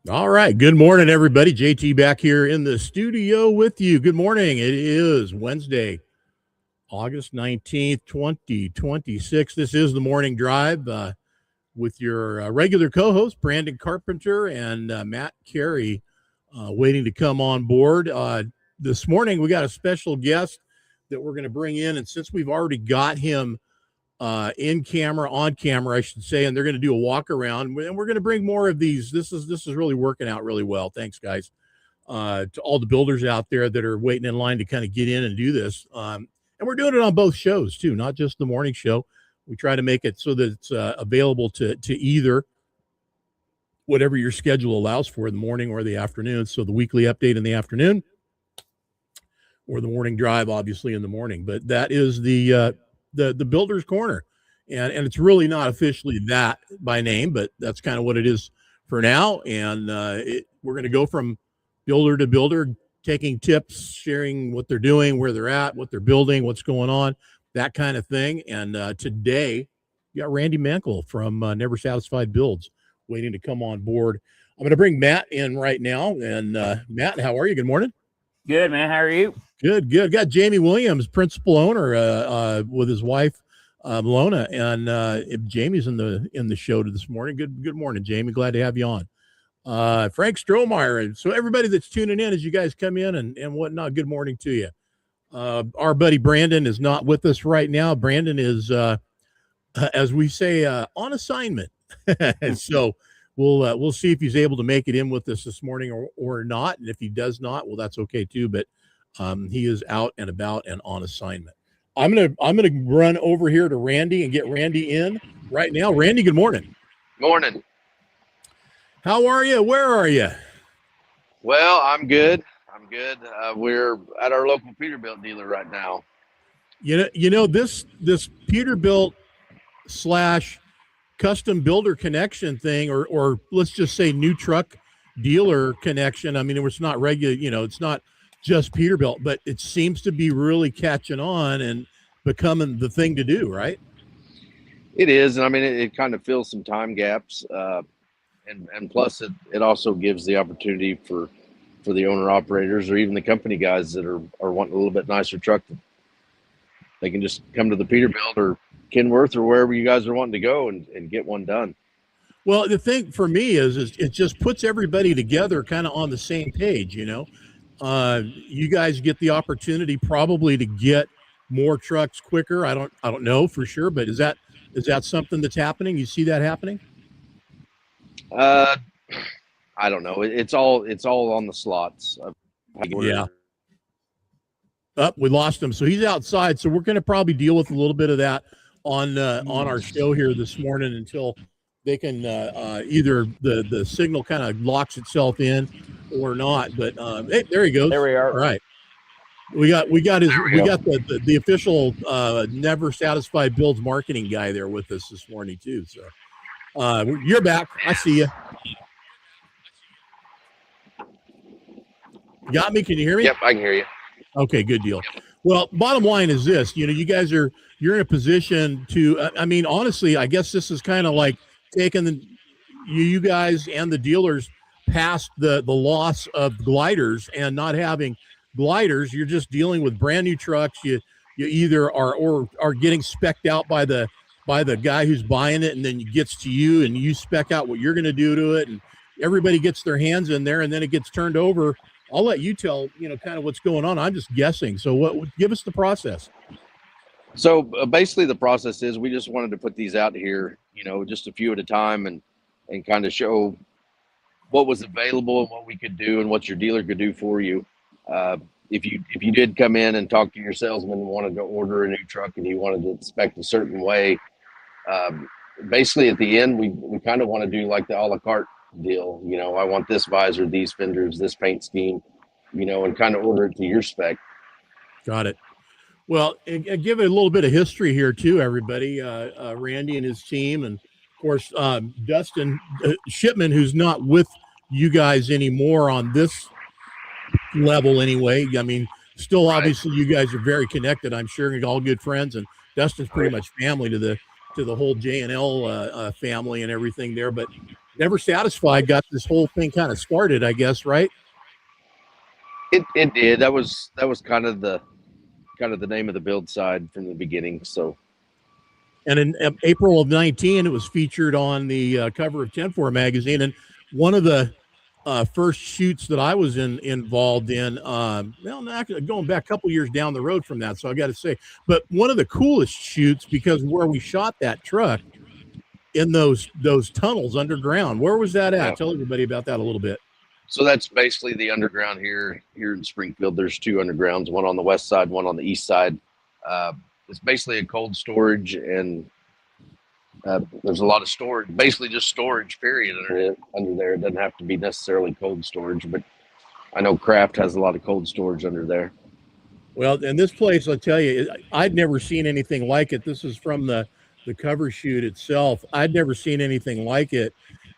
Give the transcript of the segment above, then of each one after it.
All right. Good morning, everybody. JT back here in the studio with you. Good morning. It is Wednesday, August 19th, 2026. This is the morning drive with your regular co host, Brandon Carpenter and Matt Carey, waiting to come on board. This morning, we got a special guest that we're going to bring in. And since we've already got him on camera, I should say, and they're going to do a walk around, and we're going to bring more of these. This is really working out really well. Thanks, guys, to all the builders out there that are waiting in line to kind of get in and do this. And we're doing it on both shows too, not just the morning show. We try to make it so that it's available to either whatever your schedule allows for, the morning or the afternoon. So the weekly update in the afternoon, or the morning drive, obviously in the morning. But that is the Builder's Corner, and it's really not officially that by name, but that's kind of what it is for now. And we're going to go from builder to builder, taking tips, sharing what they're doing, where they're at, what they're building, what's going on, that kind of thing. And today, you got Randy Menkel from Never Satisfied Builds waiting to come on board. I'm going to bring Matt in right now. And Matt, how are you? Good morning. Good, man. How are you? Good. Got Jamie Williams, principal owner, with his wife, Lona, and Jamie's in the show this morning. Good morning, Jamie. Glad to have you on. Frank Strohmeyer. So everybody that's tuning in as you guys come in and whatnot, good morning to you. Our buddy Brandon is not with us right now. Brandon is, as we say, on assignment. So we'll see if he's able to make it in with us this morning or not. And if he does not, well, that's okay too. But he is out and about and on assignment. I'm gonna run over here to Randy and get Randy in right now. Randy, good morning. Morning. How are you? Where are you? Well, I'm good. We're at our local Peterbilt dealer right now. You know this Peterbilt / custom builder connection thing, or let's just say new truck dealer connection. I mean, it's not regular. It's not just Peterbilt, but it seems to be really catching on and becoming the thing to do, right? It is, and I mean, it kind of fills some time gaps, and plus it also gives the opportunity for the owner operators or even the company guys that are wanting a little bit nicer truck. They can just come to the Peterbilt or Kenworth or wherever you guys are wanting to go and get one done. Well, the thing for me is it just puts everybody together kind of on the same page, You guys get the opportunity probably to get more trucks quicker. I don't know for sure, but is that something that's happening? You see that happening? I don't know. It's all on the slots. Yeah. We lost him, so he's outside. So we're going to probably deal with a little bit of that on our show here this morning until they can either the signal kind of locks itself in or not. But hey, there he goes. There we are. All right. We got the official Never Satisfied Builds marketing guy there with us this morning too. So you're back. I see you. You got me? Can you hear me? Yep, I can hear you. Okay, good deal. Well, bottom line is this, you guys you're in a position to, I mean, honestly, I guess this is kind of like taking you guys and the dealers past the loss of gliders and not having gliders. You're just dealing with brand new trucks. You either are getting specced out by the guy who's buying it, and then it gets to you and you spec out what you're going to do to it, and everybody gets their hands in there, and then it gets turned over. I'll let you tell, kind of what's going on. I'm just guessing. So give us the process. So basically the process is we just wanted to put these out here, just a few at a time and kind of show what was available and what we could do and what your dealer could do for you. If you did come in and talk to your salesman and wanted to order a new truck and you wanted to inspect a certain way, basically at the end, we kind of want to do like the a la carte deal. I want this visor, these fenders, this paint scheme, and kind of order it to your spec. Got it. Well, and give it a little bit of history here too, everybody. Randy and his team, and of course Dustin Shipman, who's not with you guys anymore on this level anyway. I mean, still obviously you guys are very connected, I'm sure, and all good friends, and Dustin's pretty much family to the whole J&L family and everything there. But Never Satisfied got this whole thing kind of started, I guess, right? It did. That was kind of the name of the build side from the beginning. So, and in April of 19, it was featured on the cover of 10-4 magazine. And one of the first shoots that I was involved in, well, not going back a couple years down the road from that, so I got to say, but one of the coolest shoots, because where we shot that truck in those tunnels underground, where was that at? yeah. Tell everybody about that a little bit. So that's basically the underground here in Springfield. There's two undergrounds, one on the west side, one on the east side. It's basically a cold storage, and there's a lot of storage, basically just storage, period, under there. It doesn't have to be necessarily cold storage, but I know Craft has a lot of cold storage under there. Well, and this place, I'll tell you, I'd never seen anything like it. This is from the cover shoot itself. I'd never seen anything like it.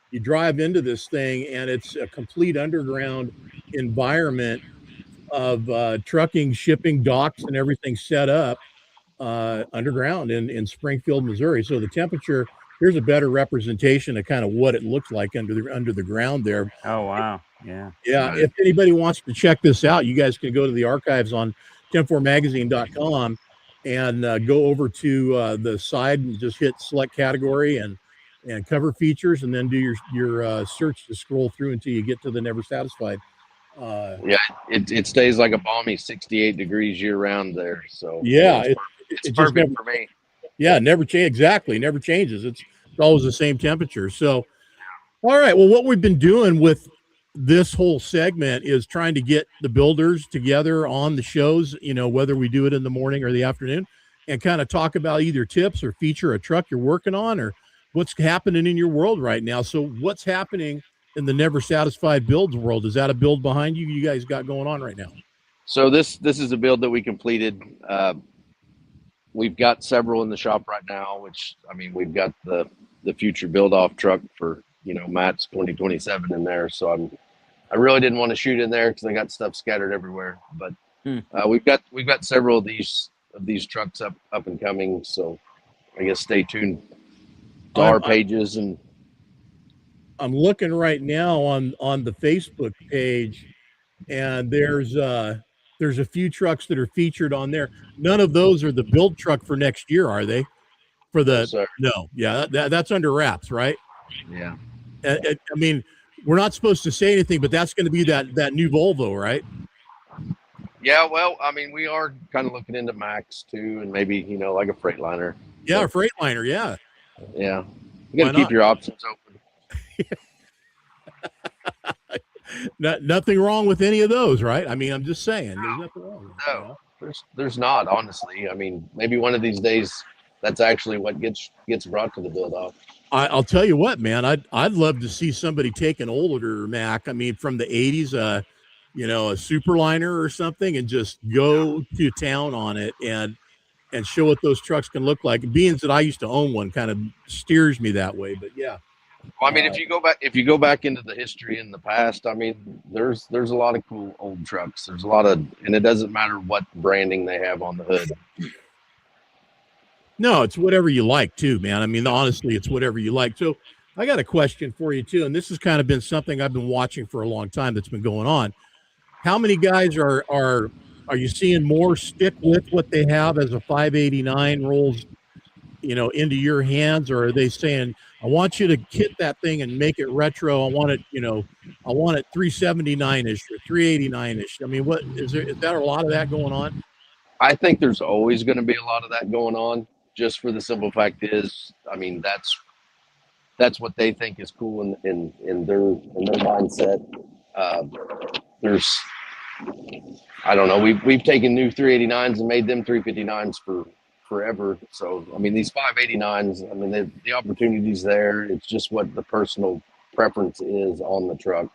You drive into this thing, and it's a complete underground environment of trucking, shipping, docks, and everything set up underground in Springfield, Missouri. So the temperature, here's a better representation of kind of what it looks like under the ground there. Oh, wow. Yeah. Yeah. If anybody wants to check this out, you guys can go to the archives on 104magazine.com and go over to the side and just hit select category and cover features, and then do your search to scroll through until you get to the Never Satisfied. Yeah, it stays like a balmy 68 degrees year round there. So yeah, it's perfect for me. Yeah, never change. Exactly, never changes. It's always the same temperature. So, all right. Well, what we've been doing with this whole segment is trying to get the builders together on the shows, whether we do it in the morning or the afternoon, and kind of talk about either tips or feature a truck you're working on or what's happening in your world right now. So what's happening in the Never Satisfied builds world? Is that a build behind you guys got going on right now? So this is a build that we completed. We've got several in the shop right now, which, I mean, we've got the future build off truck for, Matt's 2027 in there. So I really didn't want to shoot in there because I got stuff scattered everywhere, but we've got several of these trucks up and coming. So I guess stay tuned to our pages. And I'm looking right now on the Facebook page, and there's a few trucks that are featured on there. None of those are the build truck for next year, are they? For the no, yeah, that's under wraps, right? Yeah. I mean, we're not supposed to say anything, but that's going to be that new Volvo, right? Yeah, well, I mean, we are kind of looking into Max too, and maybe like a Freightliner. Yeah, a Freightliner. Yeah. Yeah. You got to keep your options open. Nothing wrong with any of those, right? I mean, I'm just saying, there's nothing wrong. No, there's not, honestly. I mean, maybe one of these days, that's actually what gets brought to the build off. I'll tell you what, man, I'd love to see somebody take an older Mac. I mean, from the 80s, a Superliner or something, and just go to town on it and show what those trucks can look like. Being that I used to own one kind of steers me that way, but yeah. Well, I mean, if you go back into the history in the past, I mean, there's a lot of cool old trucks. There's a lot of, and it doesn't matter what branding they have on the hood. No, it's whatever you like too, man. I mean, honestly, it's whatever you like. So I got a question for you too, and this has kind of been something I've been watching for a long time that's been going on. How many guys are you seeing more stick with what they have as a 589 rolls, into your hands, or are they saying, I want you to kit that thing and make it retro. I want it 379-ish or 389-ish. I mean, is that a lot of that going on? I think there's always going to be a lot of that going on, just for the simple fact is, I mean, that's what they think is cool in their mindset. I don't know. We've taken new 389s and made them 359s for forever. So, I mean, these 589s, I mean, the opportunity's there. It's just what the personal preference is on the truck.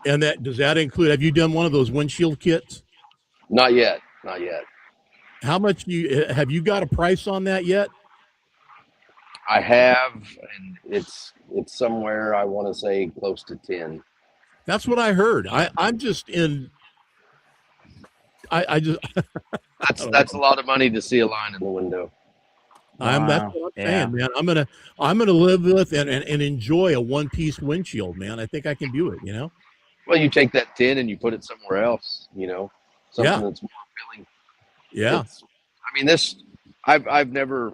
And does that include, have you done one of those windshield kits? Not yet. How much have you got a price on that yet? I have, and it's somewhere, I want to say close to 10. That's what I heard. I'm just in. I just. That's a lot of money to see a line in the window. That's Wow. what I'm Yeah. saying, man. I'm gonna live with and enjoy a one-piece windshield, man. I think I can do it, you know? Well, you take that tin and you put it somewhere else, something Yeah. that's more appealing. Yeah. I've never,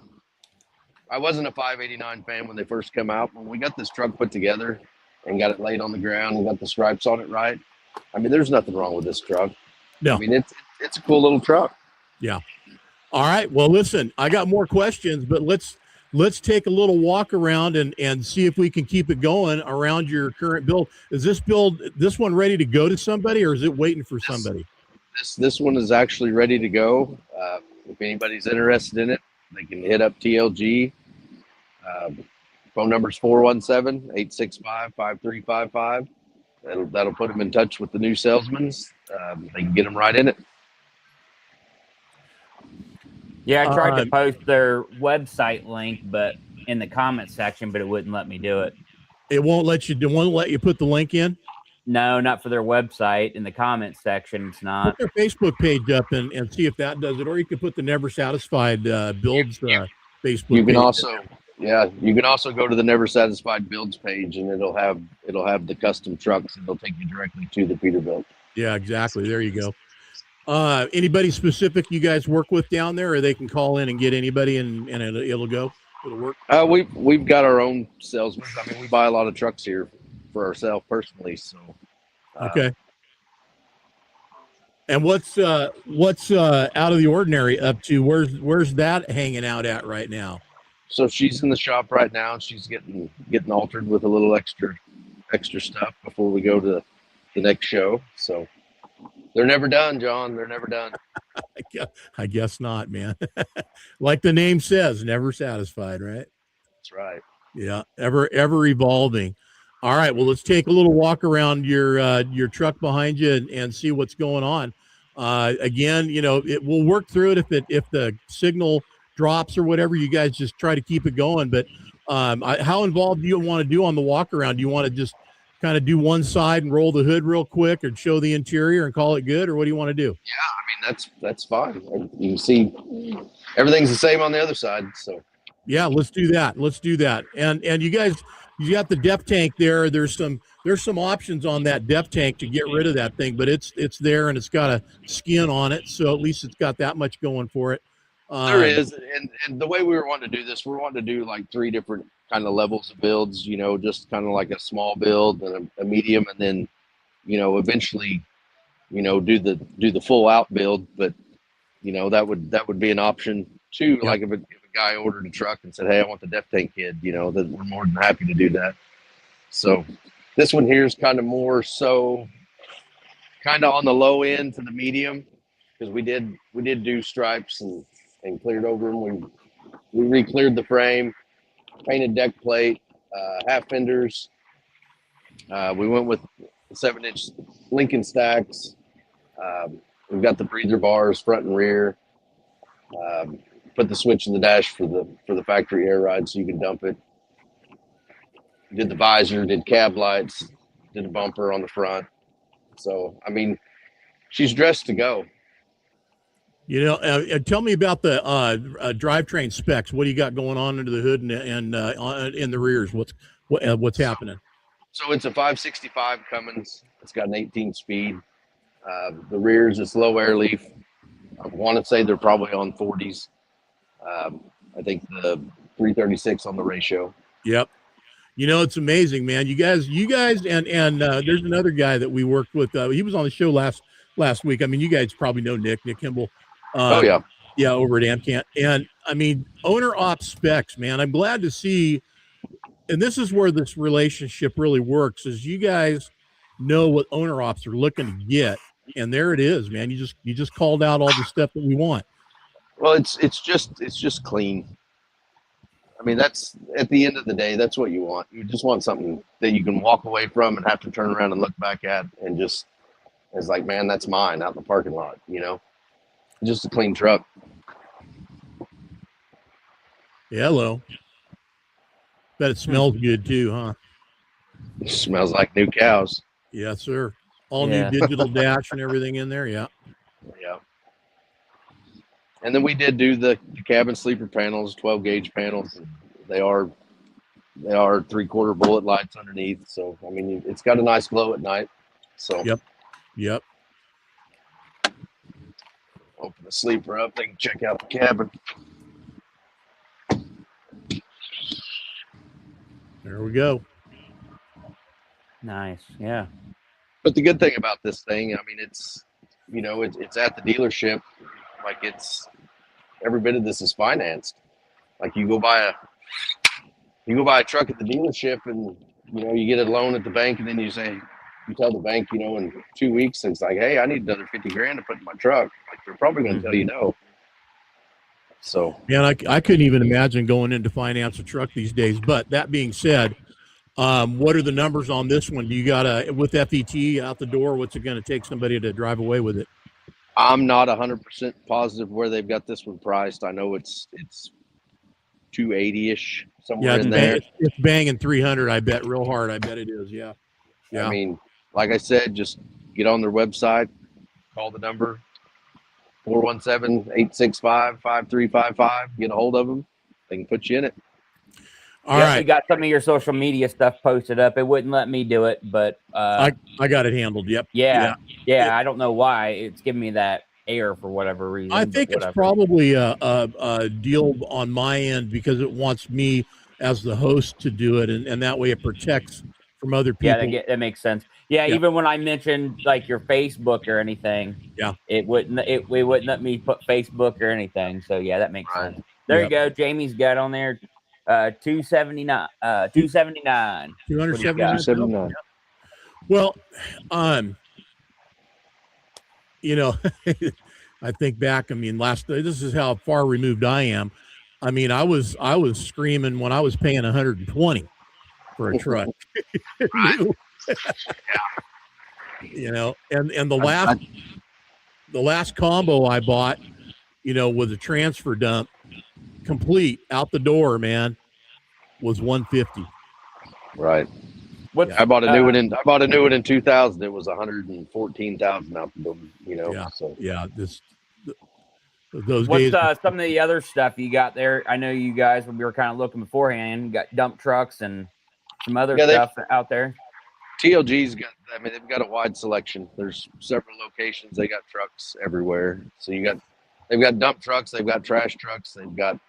I wasn't a 589 fan when they first come out. When we got this truck put together and got it laid on the ground and got the stripes on it right, there's nothing wrong with this truck. No. It's a cool little truck. Yeah. All right. Well, listen, I got more questions, but let's take a little walk around and see if we can keep it going around your current build. Is this one ready to go to somebody, or is it waiting for somebody? This one is actually ready to go. If anybody's interested in it, they can hit up TLG. Phone number is 417-865-5355. That'll put them in touch with the new salesmen. They can get them right in it. Yeah, I tried to post their website link, but in the comment section, but it wouldn't let me do it. It won't let you put the link in? No, not for their website. In the comment section, it's not. Put their Facebook page up and see if that does it, or you can put the Never Satisfied Builds Facebook you can page. You can also go to the Never Satisfied Builds page, and it'll have the custom trucks, and it'll take you directly to the Peterbilt. Yeah, exactly. There you go. Anybody specific you guys work with down there, or they can call in and get anybody and it'll go? It'll work. We've got our own salesmen. We buy a lot of trucks here for ourselves personally. So okay. And what's out of the ordinary up to? Where's that hanging out at right now? So she's in the shop right now. She's getting altered with a little extra stuff before we go to the next show. So they're never done, John. They're never done. I guess not, man. Like the name says, never satisfied, right? That's right. Yeah, ever evolving. All right, well, let's take a little walk around your truck behind you and see what's going on. Again, we'll work through it if the signal drops or whatever. You guys just try to keep it going. But how involved do you want to do on the walk around? Do you want to just kind of do one side and roll the hood real quick, or show the interior and call it good, or what do you want to do? Yeah, that's fine. You can see everything's the same on the other side. So yeah, let's do that. And you guys, you got the depth tank there. There's some options on that depth tank to get rid of that thing, but it's there and it's got a skin on it, so at least it's got that much going for it. There is, and the way we were wanting to do this, we're wanting to do like 3 different kind of levels of builds. Just kind of like a small build and a medium, and then eventually do the full out build. But that would be an option too. Yeah. Like if a guy ordered a truck and said, "Hey, I want the depth tank kid," that we're more than happy to do that. So this one here is kind of more so kind of on the low end to the medium, because we did do stripes and cleared over them. We re-cleared the frame, painted deck plate, half fenders. We went with 7-inch Lincoln stacks. We've got the breather bars front and rear. Put the switch in the dash for the factory air ride so you can dump it. Did the visor, did cab lights, did a bumper on the front. So she's dressed to go. Tell me about the drivetrain specs. What do you got going on under the hood and in the rears? What's happening? So it's a 565 Cummins. It's got an 18-speed. The rears, it's low air leaf. I want to say they're probably on 40s. I think the 336 on the ratio. Yep. It's amazing, man. You guys, and there's another guy that we worked with. He was on the show last week. You guys probably know Nick Kimball. Oh yeah. Yeah, over at Amcant. And owner op specs, man. I'm glad to see, and this is where this relationship really works, is you guys know what owner ops are looking to get, and there it is, man. You just called out all the stuff that we want. Well, it's just clean. That's, at the end of the day, that's what you want. You just want something that you can walk away from and have to turn around and look back at, and just, it's like, man, that's mine out in the parking lot. Just a clean truck. Hello. Bet it smells good too, huh? It smells like new cows. Yes, sir. All new digital dash and everything in there. Yeah. Yeah. And then we did do the cabin sleeper panels, 12 gauge panels. They are 3/4 bullet lights underneath. So, I mean, it's got a nice glow at night. So, Yep. Open the sleeper up. They can check out the cabin. There we go. Nice. Yeah. But the good thing about this thing, I mean, it's at the dealership. Like, it's every bit of this is financed. Like, you go buy a truck at the dealership, and you get a loan at the bank, and then you tell the bank, in 2 weeks, it's like, hey, I need another 50 grand to put in my truck. Like, they're probably going to tell you no. So, man, I couldn't even imagine going into finance a truck these days. But that being said, what are the numbers on this one? Do you got with FET out the door? What's it going to take somebody to drive away with it? I'm not 100% positive where they've got this one priced. I know it's 280-ish, somewhere in there. It's banging 300. I bet real hard. I bet it is. Yeah. I mean, like I said, just get on their website, call the number 417-865-5355. Get a hold of them. They can put you in it. All right. You got some of your social media stuff posted up. It wouldn't let me do it, but I got it handled. Yep. Yeah. I don't know why it's giving me that error for whatever reason. I think it's probably a deal on my end because it wants me as the host to do it, and that way it protects from other people. Yeah, that makes sense. Yeah, even when I mentioned like your Facebook or anything, it wouldn't let me put Facebook or anything. So yeah, that makes sense. There you go. Jamie's got on there 279. 279. Well, I think back. I mean, this is how far removed I am. I mean, I was screaming when I was paying 120 for a truck. And the last combo I bought, with a transfer dump, complete out the door, man, was 150. Right. I bought a new one in 2000. It was 114,000 out the door. Those What's days. Some of the other stuff you got there? I know you guys, when we were kind of looking beforehand, you got dump trucks and some other stuff out there. TLG's got. I mean, they've got a wide selection. There's several locations. They got trucks everywhere. So they've got dump trucks. They've got trash trucks. They've got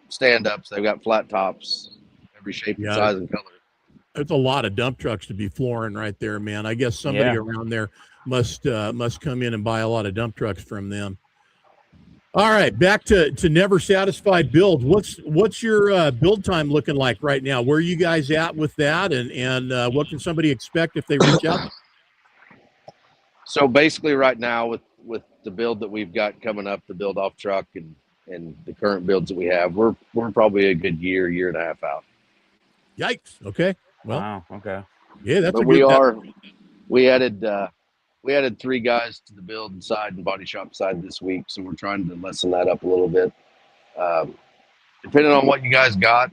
stand-ups. They've got flat tops, every shape and size and color. There's a lot of dump trucks to be flooring right there, man. I guess somebody around there must come in and buy a lot of dump trucks from them. All right, back to Never Satisfied Builds. What's your build time looking like right now? Where are you guys at with that, and what can somebody expect if they reach out? So basically, right now with the build that we've got coming up, the build off truck and the current builds that we have, we're probably a good year and a half out. Yikes! Okay. Well, wow. Okay. Yeah, that's. But we added 3 guys to the build side and body shop side this week, so we're trying to lessen that up a little bit. Depending on what you guys got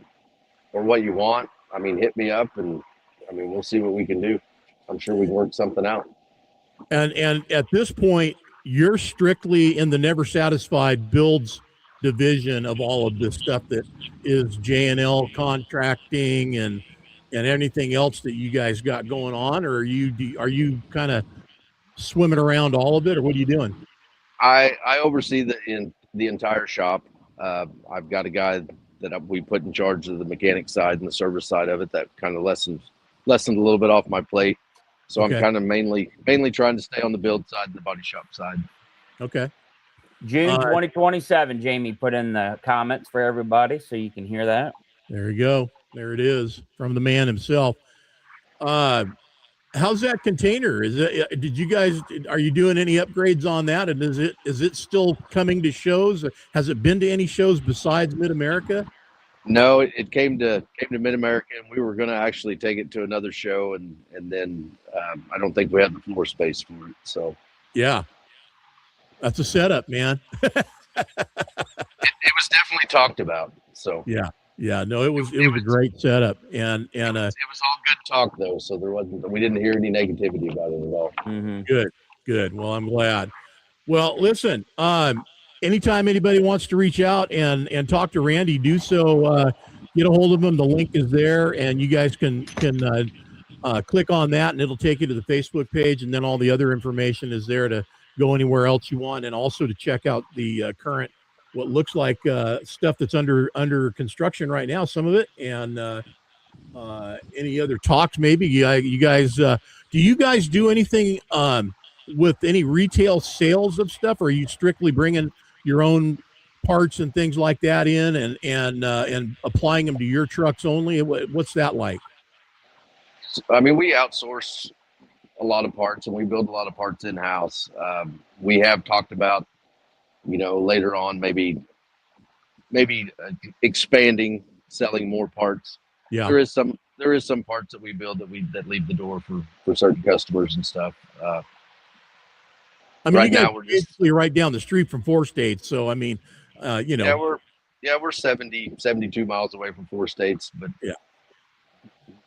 or what you want, I mean, hit me up, and I mean, we'll see what we can do. I'm sure we can work something out. And at this point, you're strictly in the Never Satisfied Builds division of all of this stuff that is J&L contracting and anything else that you guys got going on, or are you kind of swimming around all of it, or what are you doing? I oversee the entire shop. I've got a guy that we put in charge of the mechanic side and the service side of it. That kind of lessened a little bit off my plate. So I'm kind of mainly trying to stay on the build side and the body shop side. Okay. June 2027, Jamie put in the comments for everybody so you can hear that. There you go. There it is from the man himself. How's that container? Are you doing any upgrades on that? And is it still coming to shows? Has it been to any shows besides Mid-America? No, it came to Mid-America, and we were going to actually take it to another show, and then I don't think we had the floor space for it. So yeah, that's a setup, man. it was definitely talked about. So yeah, no, it was a great setup, and it was all good talk though. So we didn't hear any negativity about it at all. Mm-hmm. Good. Well, I'm glad. Well, listen, anytime anybody wants to reach out and talk to Randy, do so. Get a hold of him. The link is there, and you guys can click on that, and it'll take you to the Facebook page, and then all the other information is there to go anywhere else you want, and also to check out the current, what looks like stuff that's under construction right now, some of it, and any other talks maybe. You guys, do you guys do anything with any retail sales of stuff, or are you strictly bringing your own parts and things like that in and applying them to your trucks only? What's that like? I mean, we outsource a lot of parts, and we build a lot of parts in house. We have talked about, later on maybe expanding, selling more parts. Yeah, there is some parts that we build that leave the door for certain customers and stuff. I mean, right now we're basically right down the street from 4 states, so I mean, we're 72 miles away from 4 states, but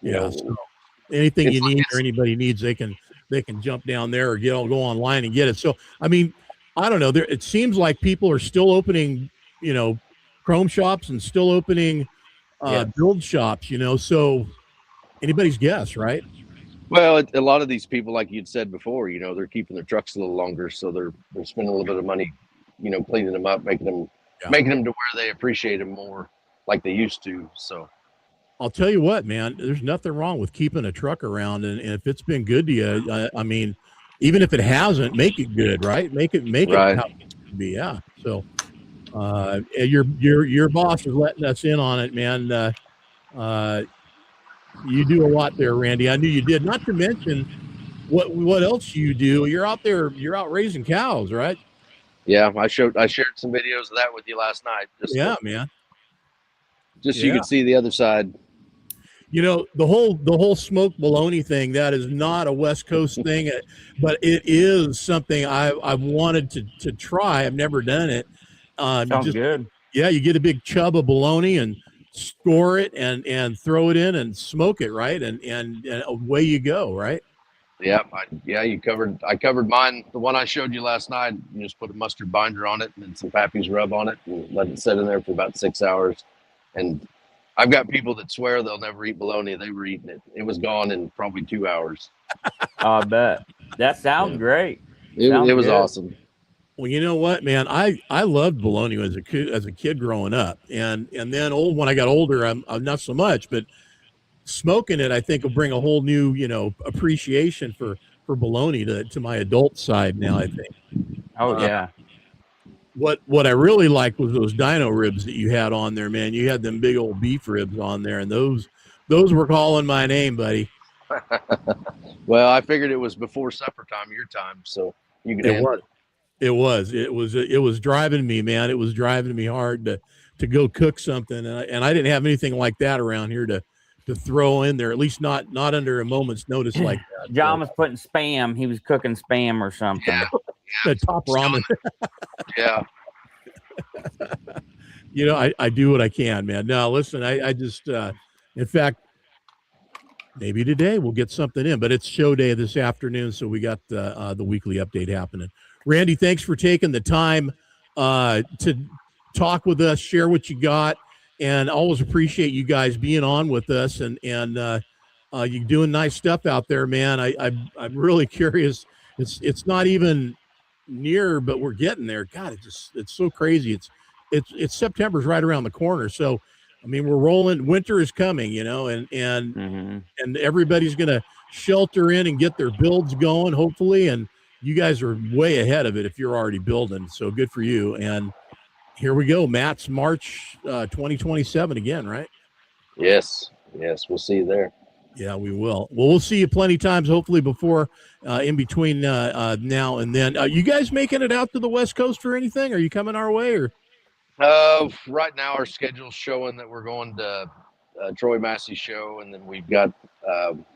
so anything you need or anybody needs, they can jump down there or go online and get it. So I mean, I don't know. It seems like people are still opening, chrome shops and still opening build shops. So anybody's guess, right? Well, a lot of these people, like you'd said before, they're keeping their trucks a little longer, so they're spending a little bit of money, cleaning them up, making them to where they appreciate them more, like they used to. So, I'll tell you what, man, there's nothing wrong with keeping a truck around, and if it's been good to you, I mean, even if it hasn't, make it good, right? Make it right. How it should be, yeah. So, your boss is letting us in on it, man. You do a lot there, Randy. I knew you did. Not to mention what else you do. You're out there. You're out raising cows, right? Yeah, I shared some videos of that with you last night. Man. Just so you could see the other side. The whole smoked bologna thing, that is not a West Coast thing, but it is something I've wanted to try. I've never done it. Sounds good. Yeah, you get a big chub of bologna and score it and throw it in and smoke it, right? And away you go, right? Yeah, I covered mine. The one I showed you last night, you just put a mustard binder on it and then some Pappy's rub on it and let it sit in there for about 6 hours. And I've got people that swear they'll never eat bologna. They were eating it. It was gone in probably 2 hours. I bet. That sounds great. It was awesome. Well, you know what, man? I loved bologna as a kid growing up, and then when I got older, I'm not so much. But smoking it, I think, will bring a whole new appreciation for bologna to my adult side now, I think. Oh yeah. What I really liked was those dino ribs that you had on there, man. You had them big old beef ribs on there, and those were calling my name, buddy. Well, I figured it was before supper time, your time, so you could handle it. It was driving me, man. It was driving me hard to go cook something, and I didn't have anything like that around here to throw in there. At least not under a moment's notice like that. John was putting spam. He was cooking spam or something. Yeah. The top ramen. Yeah. I do what I can, man. No, listen, I just, in fact, maybe today we'll get something in, but it's show day this afternoon, so we got the weekly update happening. Randy, thanks for taking the time to talk with us, share what you got, and always appreciate you guys being on with us, and you're doing nice stuff out there, man. I'm really curious. It's not even near, but we're getting there. God, it's so crazy. It's September's right around the corner, so I mean we're rolling. Winter is coming, and everybody's gonna shelter in and get their builds going, hopefully, and you guys are way ahead of it if you're already building, so good for you. And here we go, Matt's March 2027 again, right? Yes, we'll see you there. Yeah, we will. Well, we'll see you plenty of times, hopefully before, in between now and then. You guys making it out to the West Coast or anything? Are you coming our way? Or right now our schedule's showing that we're going to Troy Massey's show, and then we've got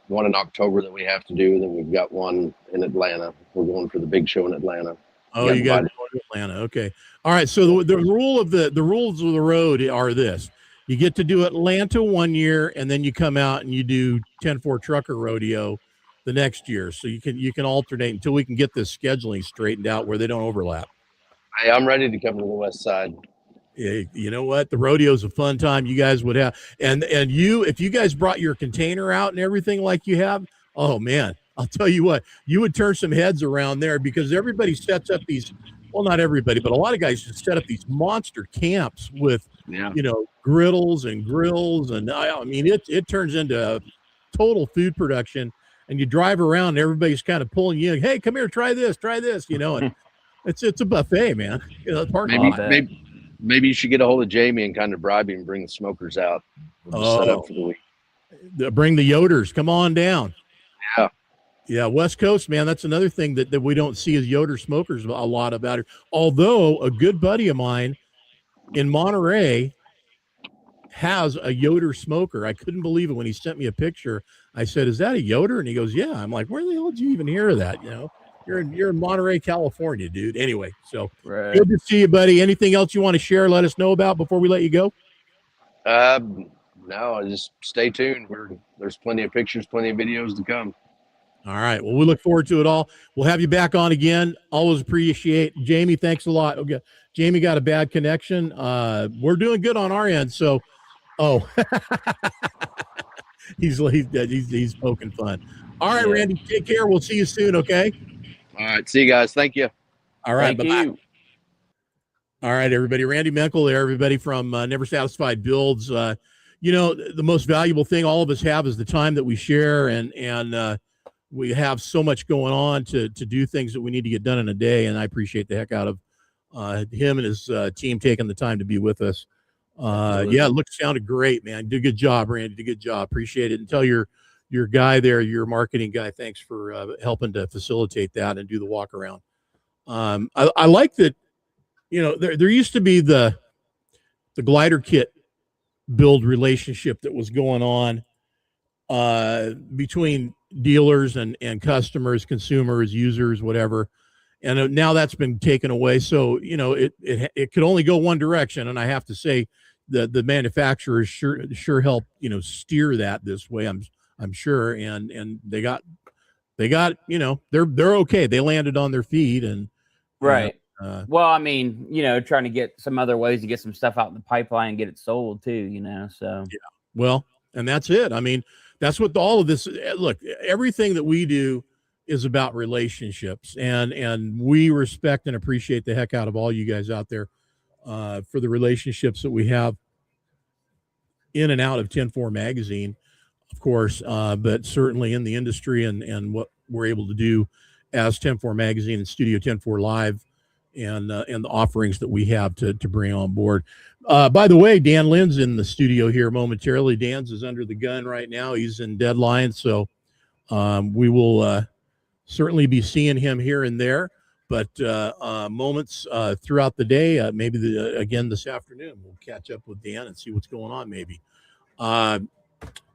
one in October that we have to do, and then we've got one in Atlanta. We're going for the big show in Atlanta. Oh, you got to go to Atlanta. Okay. All right. So the rules of the road are this. You get to do Atlanta one year, and then you come out and you do 10-4 Trucker Rodeo the next year. So you can alternate until we can get this scheduling straightened out where they don't overlap. Hey, I'm ready to come to the west side. Yeah, you know what? The rodeo's a fun time you guys would have. And if you guys brought your container out and everything like you have, oh man, I'll tell you what, you would turn some heads around there because everybody sets up these, well, not everybody, but a lot of guys just set up these monster camps with, griddles and grills. And I mean, it turns into total food production, and you drive around and everybody's kind of pulling you in. Hey, come here, try this, and it's a buffet, man. Maybe you should get a hold of Jamie and kind of bribe him and bring the smokers out. We'll just set up for the week. Bring the Yoders. Come on down. Yeah. Yeah, West Coast, man. That's another thing that we don't see as Yoder smokers a lot about it. Although a good buddy of mine in Monterey has a Yoder smoker. I couldn't believe it when he sent me a picture. I said, "Is that a Yoder?" And he goes, "Yeah." I'm like, "Where the hell did you even hear of that?" You're in Monterey, California, dude. Anyway, so Good to see you, buddy. Anything else you want to share? Let us know about before we let you go. No, just stay tuned. There's plenty of pictures, plenty of videos to come. All right. Well, we look forward to it all. We'll have you back on again. Always appreciate Jamie. Thanks a lot. Okay. Jamie got a bad connection. We're doing good on our end. So, he's poking fun. All right, Randy, take care. We'll see you soon. Okay. All right. See you guys. Thank you. All right. Thank you. All right, everybody. Randy Menkel there, everybody from Never Satisfied Builds. The most valuable thing all of us have is the time that we share, and we have so much going on to do things that we need to get done in a day. And I appreciate the heck out of him and his team taking the time to be with us. Sounded great, man. Did a good job, Randy. Did a good job. Appreciate it. And tell your guy there, your marketing guy, thanks for helping to facilitate that and do the walk around. I like that. There used to be the glider kit build relationship that was going on between dealers and customers, consumers, users, whatever. And now that's been taken away. So, it could only go one direction. And I have to say the manufacturers sure help, steer that this way. I'm sure. And they got, they're okay. They landed on their feet and right. Well, I mean, trying to get some other ways to get some stuff out in the pipeline and get it sold too, so. Yeah. Well, and that's it. I mean, that's what all of this, look, everything that we do is about relationships, and we respect and appreciate the heck out of all you guys out there for the relationships that we have in and out of 10-4 magazine, of course, but certainly in the industry and what we're able to do as 10-4 magazine and Studio 10-4 Live and the offerings that we have to bring on board. By the way, Dan Lynn's in the studio here momentarily. Dan's is under the gun right now. He's in deadline. So we will certainly be seeing him here and there, but moments throughout the day, maybe again this afternoon, we'll catch up with Dan and see what's going on maybe.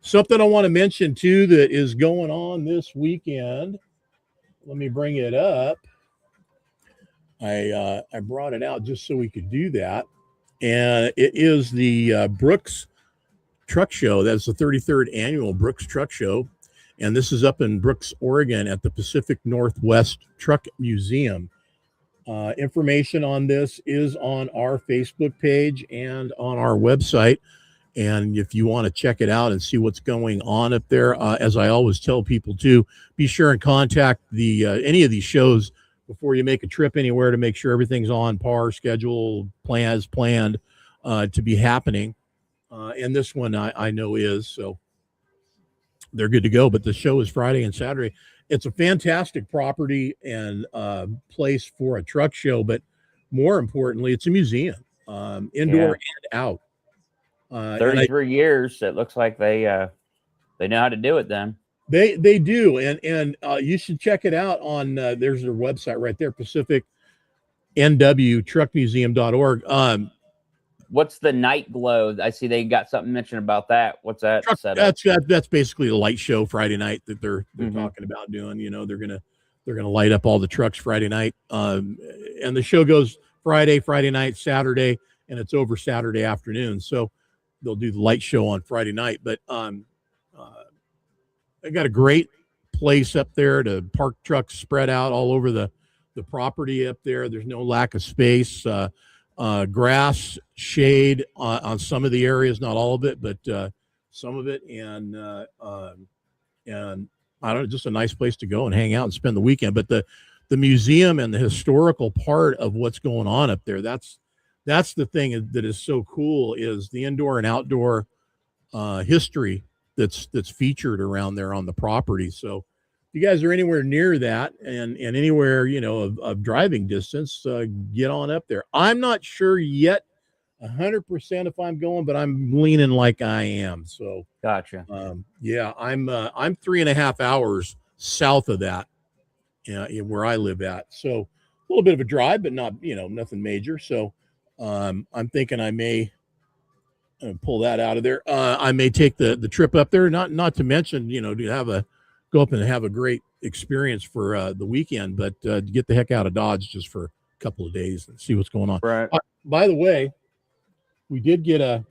Something I want to mention too that is going on this weekend. Let me bring it up. I brought it out just so we could do that. And it is the Brooks Truck Show. That's the 33rd annual Brooks Truck Show. And this is up in Brooks, Oregon at the Pacific Northwest Truck Museum. Information on this is on our Facebook page and on our website. And if you want to check it out and see what's going on up there, as I always tell people too, be sure and contact any of these shows before you make a trip anywhere to make sure everything's on par, schedule, planned to be happening. And this one I know is, so they're good to go. But the show is Friday and Saturday. It's a fantastic property and place for a truck show, but more importantly, it's a museum, indoor and out. 33 years. It looks like they know how to do it then. They do, and you should check it out on there's their website right there, PacificNWTruckMuseum.org. What's the night glow? I see they got something mentioned about that. What's that? That's basically a light show Friday night that they're talking about doing. They're gonna light up all the trucks Friday night, and the show goes Friday night, Saturday, and it's over Saturday afternoon. So they'll do the light show on Friday night, but they got a great place up there to park trucks spread out all over the the property up there. There's no lack of space. Grass, shade on some of the areas, not all of it, but some of it, and I don't know, just a nice place to go and hang out and spend the weekend. But the museum and the historical part of what's going on up there, that's the thing that is so cool, is the indoor and outdoor history that's featured around there on the property. So if you guys are anywhere near that and anywhere, of driving distance, get on up there. I'm not sure yet 100% if I'm going, but I'm leaning like I am. So gotcha. I'm 3.5 hours south of that, where I live at. So a little bit of a drive, but not, nothing major. So I'm thinking I may pull that out of there. I may take the trip up there, not to mention, to go up and have a great experience for the weekend, but to get the heck out of Dodge just for a couple of days and see what's going on. Right. By the way, we did get a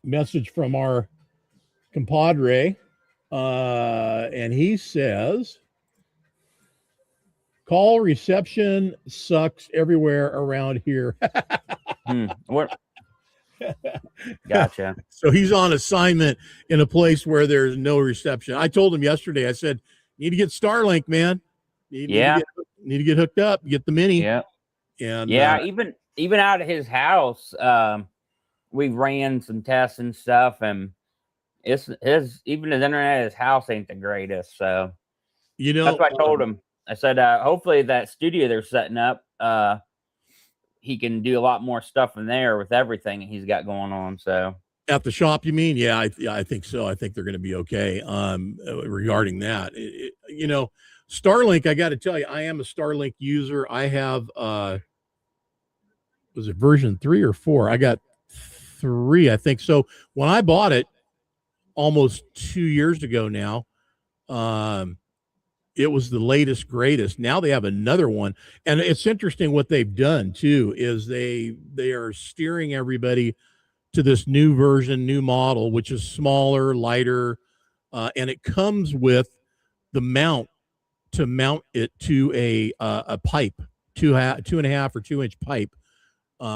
message from our compadre, and he says, call reception sucks everywhere around here. What? Gotcha. So he's on assignment in a place where there's no reception. I told him yesterday, I said, you need to get Starlink, man. You need to get hooked up, get the mini. Yeah. And even out of his house, we ran some tests and stuff, and even his internet at his house ain't the greatest. So that's what I told him. I said, hopefully that studio they're setting up, he can do a lot more stuff in there with everything he's got going on. So at the shop, you mean? Yeah, I think so. I think they're going to be okay regarding that. Starlink, I got to tell you, I am a Starlink user. I have, was it version 3 or 4? I got 3, I think. So when I bought it almost 2 years ago now, it was the latest, greatest. Now they have another one. And it's interesting what they've done too, is they are steering everybody to this new version, new model, which is smaller, lighter, and it comes with the mount to mount it to a pipe, 2.5 or 2-inch pipe,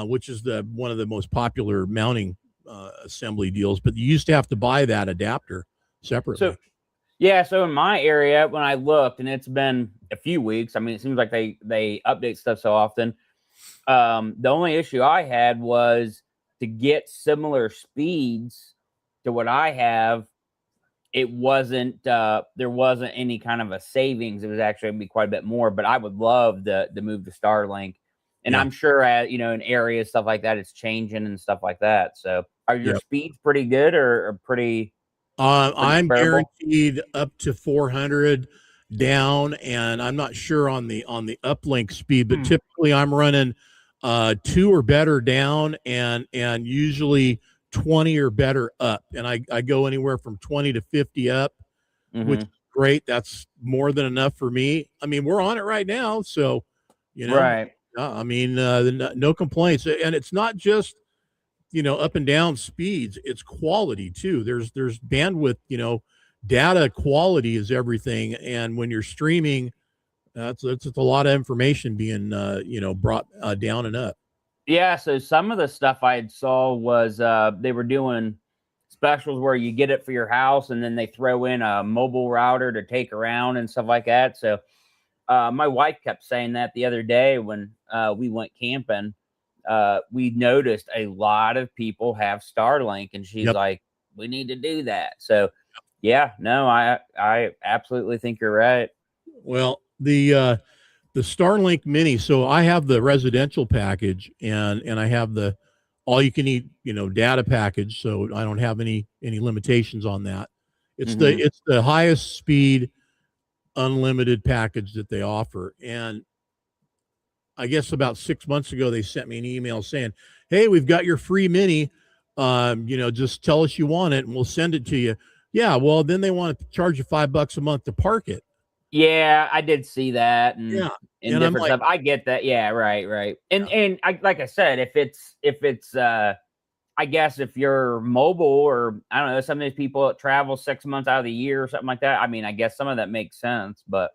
which is one of the most popular mounting assembly deals. But you used to have to buy that adapter separately. So in my area, when I looked, and it's been a few weeks, I mean, it seems like they update stuff so often. The only issue I had was to get similar speeds to what I have. It wasn't, there wasn't any kind of a savings. It was actually going to be quite a bit more, but I would love the move to Starlink. And I'm sure, in areas, stuff like that, it's changing and stuff like that. So are your speeds pretty good or pretty... I'm guaranteed up to 400 down, and I'm not sure on the uplink speed, but typically I'm running 2 or better down, and usually 20 or better up, and I go anywhere from 20 to 50 up, which is great. That's more than enough for me. I mean, we're on it right now, so right. I mean, no complaints, and it's not just up and down speeds, it's quality too. There's bandwidth, data quality is everything. And when you're streaming, it's a lot of information being, brought down and up. Yeah. So some of the stuff I saw was they were doing specials where you get it for your house and then they throw in a mobile router to take around and stuff like that. So my wife kept saying that the other day when we went camping. We noticed a lot of people have Starlink, and she's like, we need to do that. So I absolutely think you're right. Well, the Starlink Mini, so I have the residential package and I have the all you can eat, data package. So I don't have any limitations on that. It's the highest speed unlimited package that they offer. And I guess about 6 months ago, they sent me an email saying, hey, we've got your free mini. Just tell us you want it and we'll send it to you. Yeah. Well, then they want to charge you $5 a month to park it. Yeah, I did see that. And different stuff. I get that. Yeah. Right. And like I said, if it's I guess if you're mobile or I don't know, some of these people that travel 6 months out of the year or something like that. I mean, I guess some of that makes sense, but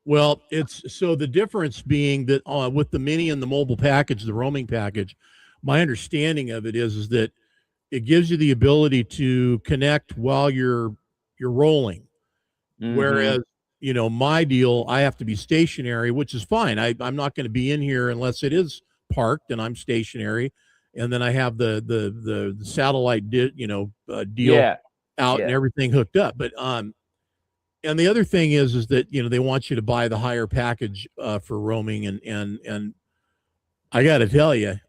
Well, it's so the difference being that with the mini and the mobile package, the roaming package, my understanding of it is that it gives you the ability to connect while you're rolling. Whereas, my deal, I have to be stationary, which is fine. I'm not going to be in here unless it is parked and I'm stationary. And then I have the satellite deal out and everything hooked up. But and the other thing is that they want you to buy the higher package for roaming, and I got to tell you,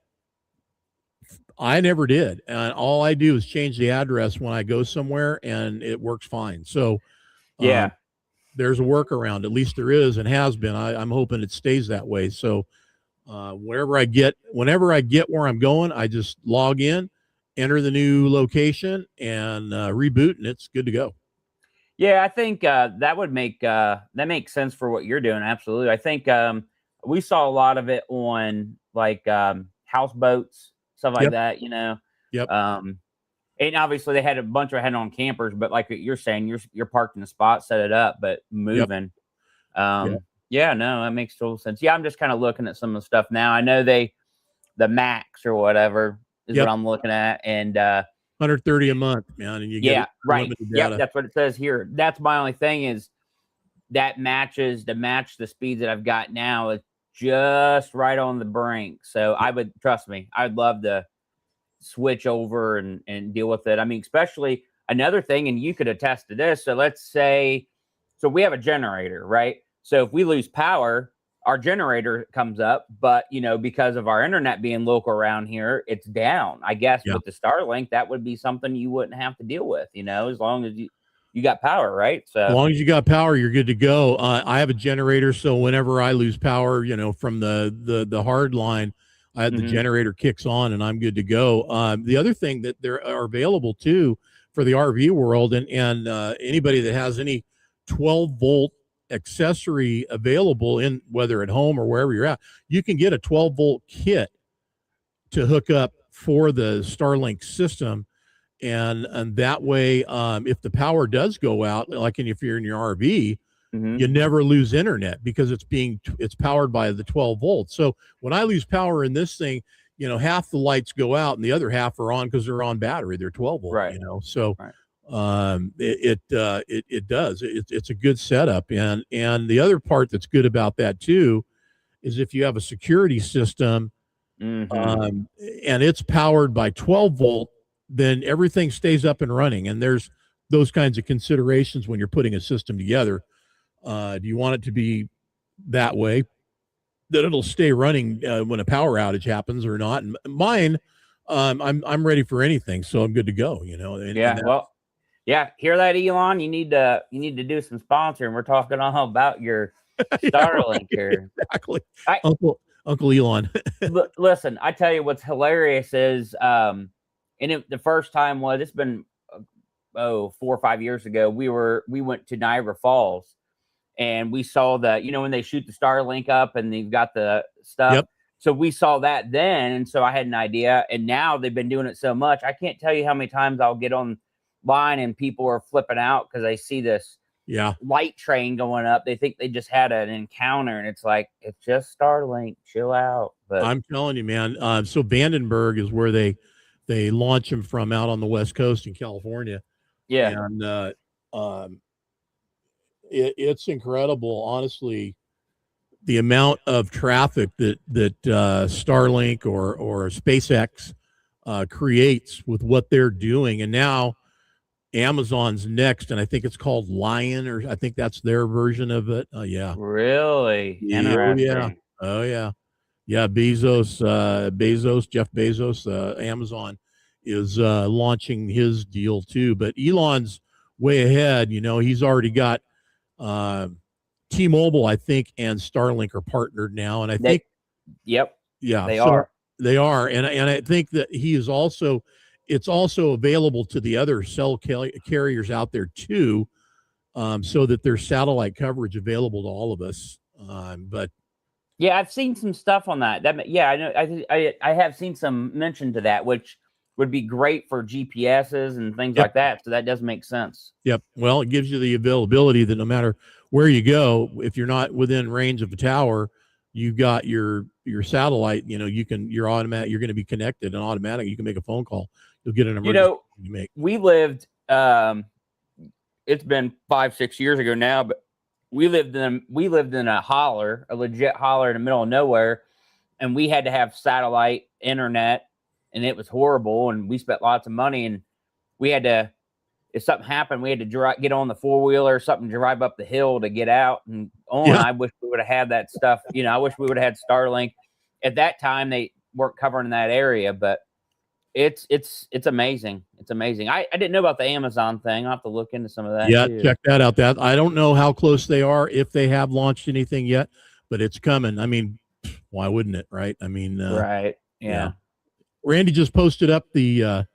I never did. And all I do is change the address when I go somewhere, and it works fine. So there's a workaround. At least there is and has been. I'm hoping it stays that way. So whenever I get where I'm going, I just log in, enter the new location, and reboot, and it's good to go. Yeah, I think that would make that makes sense for what you're doing. Absolutely. I think we saw a lot of it on like houseboats, stuff like that, Yep. And obviously they had a bunch of head-on campers, but like you're saying, you're parked in a spot, set it up, but moving. Yeah, no, that makes total sense. Yeah, I'm just kind of looking at some of the stuff now. I know the Max or whatever is what I'm looking at, and $130 a month, man, and you get right. Yep, that's what it says here. That's my only thing is that to match the speeds that I've got now is just right on the brink. So I would trust me. I'd love to switch over and deal with it. I mean, especially another thing, and you could attest to this. So let's say, we have a generator, right? So if we lose power, our generator comes up, but because of our internet being local around here, it's down. I guess with the Starlink, that would be something you wouldn't have to deal with, as long as you got power, right? So as long as you got power, you're good to go. I have a generator, so whenever I lose power, from the hard line, the generator kicks on and I'm good to go. The other thing that there are available too for the RV world and anybody that has any 12-volt accessory available in whether at home or wherever you're at, you can get a 12-volt kit to hook up for the Starlink system. And that way, if the power does go out, like if you're in your RV, you never lose internet because it's powered by the 12 volts. So when I lose power in this thing, half the lights go out and the other half are on because they're on battery. They're 12 volt, right. So it does. It's a good setup. And the other part that's good about that too is if you have a security system and it's powered by 12 volt, then everything stays up and running. And there's those kinds of considerations when you're putting a system together. Do you want it to be that way that it'll stay running when a power outage happens or not? And mine, I'm ready for anything, so I'm good to go. Hear that, Elon? You need to do some sponsoring. We're talking all about your Starlink here. Exactly, Uncle Elon. Listen, I tell you what's hilarious is, the first time it's been 4 or 5 years ago. We went to Niagara Falls. And we saw when they shoot the Starlink up and they've got the stuff. Yep. So we saw that then. And so I had an idea. And now they've been doing it so much. I can't tell you how many times I'll get online and people are flipping out because they see this light train going up. They think they just had an encounter. And it's like, it's just Starlink. Chill out. But I'm telling you, man. So Vandenberg is where they launch them from out on the West Coast in California. Yeah. And it's incredible, honestly, the amount of traffic that Starlink or SpaceX creates with what they're doing. And now Amazon's next, and I think it's called Lion, or I think that's their version of it. Really? Interesting. Oh yeah. Bezos, Jeff Bezos, Amazon is launching his deal too. But Elon's way ahead. He's already got T-Mobile, I think, and Starlink are partnered now, and I think, they are, and I think that it's also available to the other cell carriers out there too, so that there's satellite coverage available to all of us. But I've seen some stuff on that. I know. I have seen some mention to that, which would be great for GPSs and things like that. So that does make sense. Yep. Well, it gives you the availability that no matter where you go, if you're not within range of a tower, you've got your satellite, you're automatic, you're going to be connected and automatic. You can make a phone call. You'll get an emergency. We lived, it's been 5-6 years ago now, but we lived in a holler, a legit holler in the middle of nowhere. And we had to have satellite internet, and it was horrible. And we spent lots of money, and we had to, if something happened, we had to get on the 4-wheeler or something, drive up the hill to get out and on. Yeah. I wish we would have had that stuff. I wish we would have had Starlink. At that time, they weren't covering that area, but it's amazing. It's amazing. I didn't know about the Amazon thing. I'll have to look into some of that. Yeah, too. Check that out. I don't know how close they are, if they have launched anything yet, but it's coming. I mean, why wouldn't it, right? I mean, right. Yeah. Randy just posted up the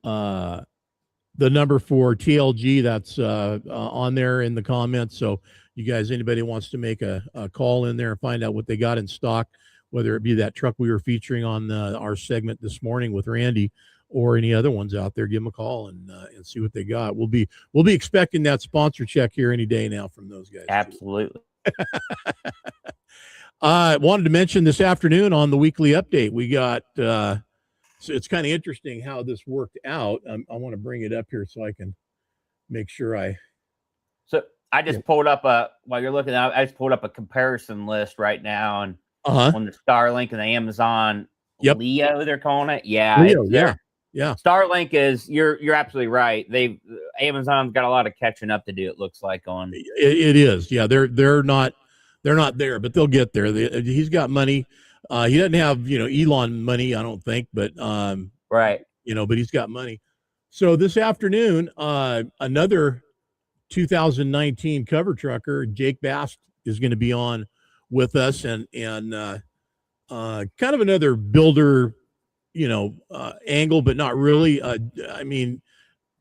number for TLG that's on there in the comments. So you guys, anybody wants to make a call in there and find out what they got in stock, whether it be that truck we were featuring on our segment this morning with Randy or any other ones out there, give them a call and see what they got. We'll be expecting that sponsor check here any day now from those guys. Absolutely. I wanted to mention this afternoon on the weekly update, we got, so it's kind of interesting how this worked out. I want to bring it up here so I can make sure So I just pulled up while you're looking at, I just pulled up a comparison list right now and on the Starlink and the Amazon Leo, they're calling it. Yeah. Leo, yeah. Starlink is, you're absolutely right. Amazon's got a lot of catching up to do. It looks like on. It is. Yeah. They're not there, but they'll get there. He's got money. He doesn't have, Elon money, I don't think, but, right. But he's got money. So this afternoon, another 2019 cover trucker, Jake Bast, is going to be on with us and kind of another builder, angle, but not really. I mean,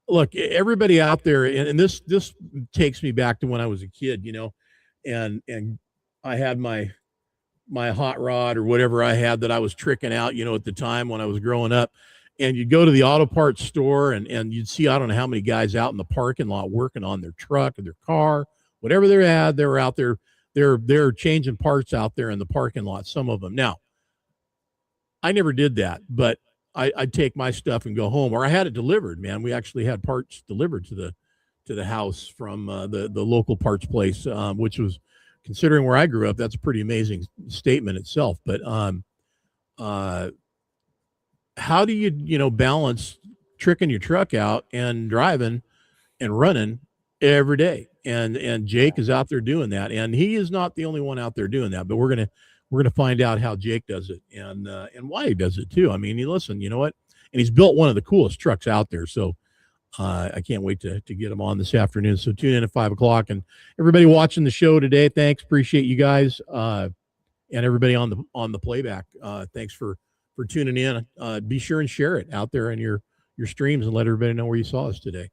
look, everybody out there, and this takes me back to when I was a kid, and I had my hot rod or whatever I had that I was tricking out, at the time when I was growing up, and you'd go to the auto parts store and you'd see, I don't know how many guys out in the parking lot working on their truck or their car, whatever they had, they were out there, they're changing parts out there in the parking lot, some of them. Now, I never did that, but I'd take my stuff and go home, or I had it delivered, man. We actually had parts delivered to the house from the local parts place, which was, considering where I grew up, that's a pretty amazing statement itself. But how do you balance tricking your truck out and driving and running every day? And Jake is out there doing that, and he is not the only one out there doing that. But we're gonna find out how Jake does it and why he does it too. I mean, listen, you know what? And he's built one of the coolest trucks out there, so. I can't wait to get them on this afternoon. So tune in at 5:00, and everybody watching the show today, thanks. Appreciate you guys. And everybody on the playback. Thanks for tuning in. Be sure and share it out there in your streams and let everybody know where you saw us today.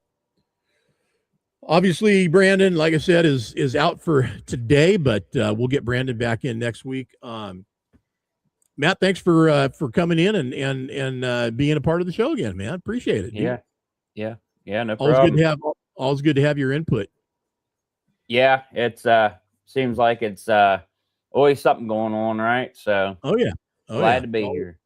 Obviously, Brandon, like I said, is out for today, but we'll get Brandon back in next week. Matt, thanks for coming in and being a part of the show again, man. Appreciate it. Dude. Yeah, no problem. Always good to have your input. Yeah, it's seems like it's always something going on, right? So glad to be here.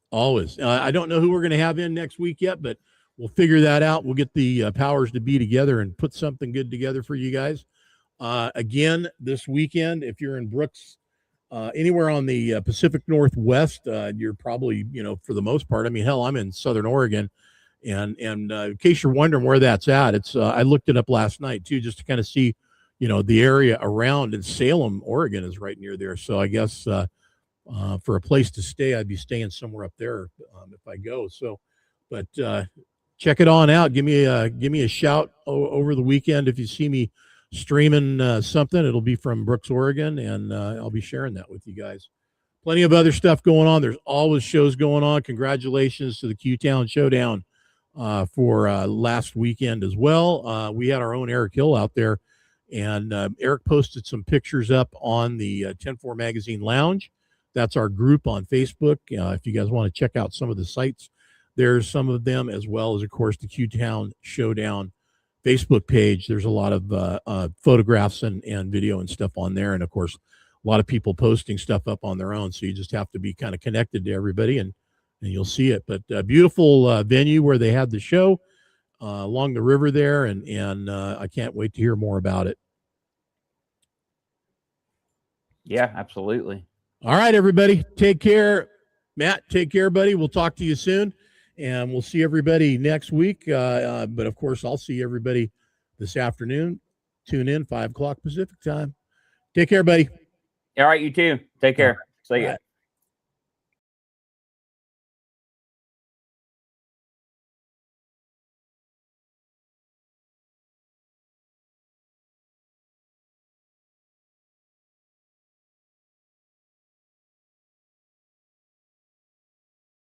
Always. I don't know who we're going to have in next week yet, but we'll figure that out. We'll get the powers to be together and put something good together for you guys. Again, this weekend, if you're in Brooks, anywhere on the Pacific Northwest, you're probably, for the most part, I mean, hell, I'm in Southern Oregon. And in case you're wondering where that's at, it's I looked it up last night too, just to kind of see, the area around. And Salem, Oregon is right near there. So I guess for a place to stay, I'd be staying somewhere up there if I go. So, but check it on out. Give me a shout over the weekend if you see me streaming something. It'll be from Brooks, Oregon, and I'll be sharing that with you guys. Plenty of other stuff going on. There's always shows going on. Congratulations to the Q-Town Showdown for last weekend as well. We had our own Eric Hill out there, and Eric posted some pictures up on the 10-4 Magazine Lounge. That's our group on Facebook. If you guys want to check out some of the sites There's some of them, as well as, of course, the Q-Town Showdown Facebook page. There's a lot of photographs and video and stuff on there. And, of course, a lot of people posting stuff up on their own. So you just have to be kind of connected to everybody, and you'll see it. But beautiful venue where they had the show along the river there. And I can't wait to hear more about it. Yeah, absolutely. All right, everybody. Take care. Matt, take care, buddy. We'll talk to you soon. And we'll see everybody next week. But, of course, I'll see everybody this afternoon. Tune in, 5 o'clock Pacific time. Take care, buddy. All right, you too. Take care. See ya.